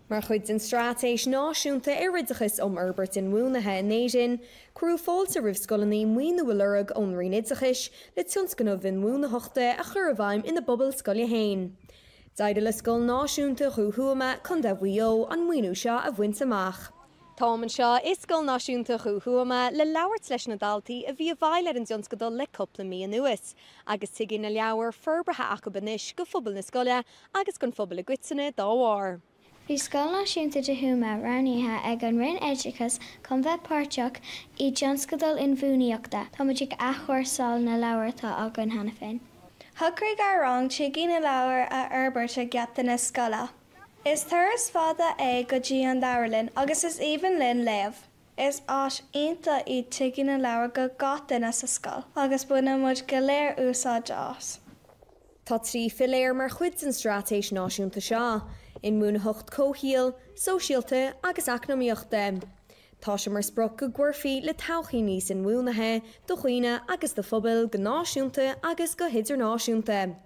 Mar chuid in stratéis náisiúnta irideachas Albert inbhuanithe néisin, cruú fáilte ribh scolaní maoiniú lurg ón rionideachais le thionscanamh inbhuanitheachta a chur bhaim ina bobbal scoile hain. Daide le scoil náisiúnta chuhuama chun de Mhaigh Eo an maoiniú seo a bhaint amach. Táman seo is scoil náisiúnta chuhuama le leabhart leis na daltaí a bhí a bhaile an thionscadal le coppla mí nuas, agus Tigín Leabhar forbethe acu banis go phobal na scoile agus gon phobal a gcuiteanna dá mhar. Bhí scoil náisiúnta de thuama raníthe ag an rinn éidechas chun bheith páirteach I thionscadal inbhuanitheachta, tá muid ag athhuairsáil na leabhartá agan hena féin. Thugraigh ar rang Tigín Leabhar a Albert a gceapta na scoile. Is thuras fada é go dtí an dairlinn agus is even linn léamh. Is áit ionta I Tigín Leabhar go gatainna sa scoil, agus buna muid go léir úsáid as. Tá trí filéir mar chuid an stratéis náisiúnta seo, inbhuanitheacht cóscéal, sóisialta agus eacnamaíochta. Tá sé mar sprioc go gcuirfí le todhchaí níos inbhuanithe, do chuoine agus do phobal go náisiúnta agus go hidirnáisiúnta.